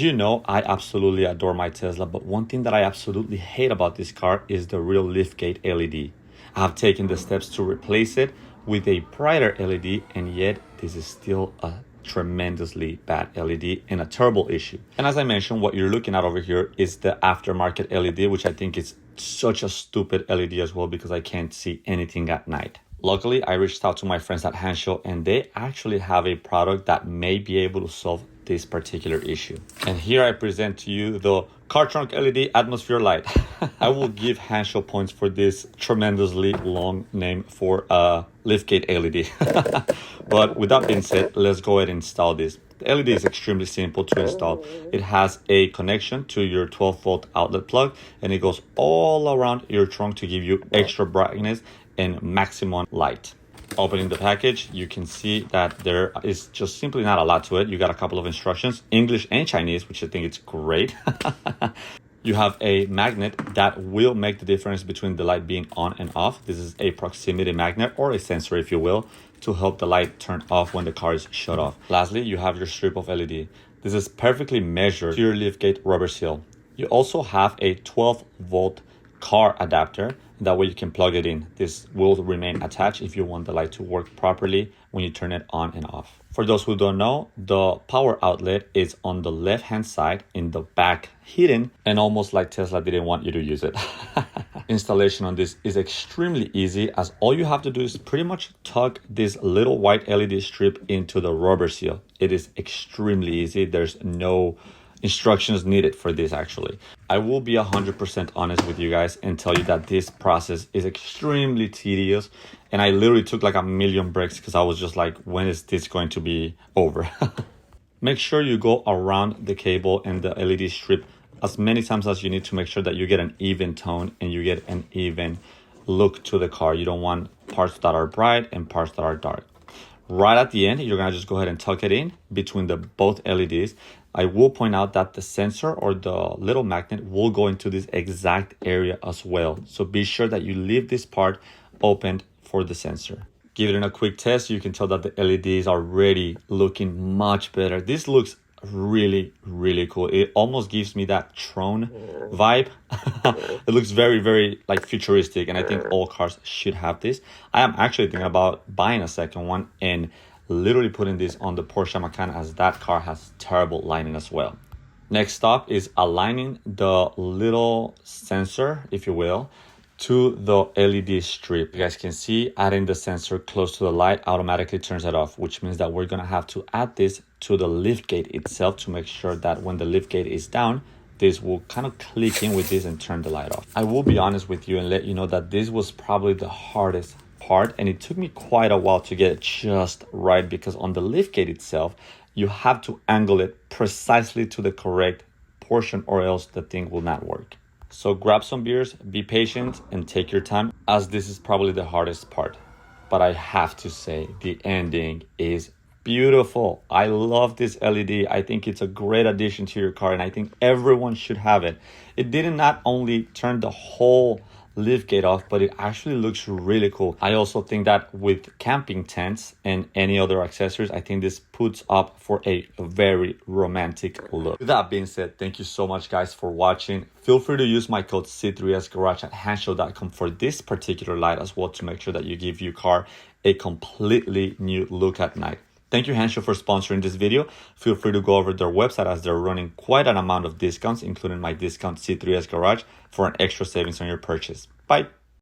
You know, I absolutely adore my Tesla, but one thing that I absolutely hate about this car is the real liftgate LED. I have taken the steps to replace it with a brighter LED, and yet this is still a tremendously bad LED and a terrible issue. And as I mentioned, what you're looking at over here is the aftermarket LED, which I think is such a stupid LED as well because I can't see anything at night. Luckily, I reached out to my friends at Hansshow and they actually have a product that may be able to solve this particular issue. And here I present to you the car trunk LED atmosphere light. I will give Hansshow points for this tremendously long name for a liftgate LED. But with that being said, let's go ahead and install this. The LED is extremely simple to install. It has a connection to your 12-volt outlet plug and it goes all around your trunk to give you extra brightness and maximum light. Opening the package, you can see that there is just simply not a lot to it. You got a couple of instructions, English and Chinese, which I think is great. You have a magnet that will make the difference between the light being on and off. This is a proximity magnet or a sensor, if you will, to help the light turn off when the car is shut off. Lastly, you have your strip of LED. This is perfectly measured to your liftgate rubber seal. You also have a 12-volt car adapter. That way you can plug it in. This will remain attached if you want the light to work properly when you turn it on and off. For those who don't know, the power outlet is on the left-hand side in the back hidden, and almost like Tesla didn't want you to use it. Installation on this is extremely easy, as all you have to do is pretty much tuck this little white LED strip into the rubber seal. It is extremely easy. There's no instructions needed for this actually. I will be 100% honest with you guys and tell you that this process is extremely tedious, and I literally took like a million breaks because I was just like, when is this going to be over? Make sure you go around the cable and the LED strip as many times as you need to make sure that you get an even tone and you get an even look to the car. You don't want parts that are bright and parts that are dark. Right at the end, you're gonna just go ahead and tuck it in between the both LEDs. I will point out that the sensor or the little magnet will go into this exact area as well. So be sure that you leave this part open for the sensor. Give it a quick test. You can tell that the LEDs are already looking much better. This looks really, really cool. It almost gives me that Tron vibe. It looks very, very like futuristic, and I think all cars should have this. I am actually thinking about buying a second one and literally putting this on the Porsche Macan, as that car has terrible lighting as well. Next stop is aligning the little sensor, if you will, to the LED strip. You guys can see adding the sensor close to the light automatically turns it off, which means that we're gonna have to add this to the liftgate itself to make sure that when the liftgate is down, this will kind of click in with this and turn the light off. I will be honest with you and let you know that this was probably the hardest part, and it took me quite a while to get it just right, because on the liftgate itself, you have to angle it precisely to the correct portion or else the thing will not work. So grab some beers, be patient, and take your time, as this is probably the hardest part. But I have to say, the ending is beautiful. I love this LED. I think it's a great addition to your car, and I think everyone should have it. It did not only turn the whole liftgate off, but it actually looks really cool. I also think that with camping tents and any other accessories, I think this puts up for a very romantic look. With that being said, thank you so much guys for watching. Feel free to use my code C3SGarage at hansshow.com for this particular light as well, to make sure that you give your car a completely new look at night. Thank you, Hansshow, for sponsoring this video. Feel free to go over their website, as they're running quite an amount of discounts, including my discount C3SGarage, for an extra savings on your purchase. Bye.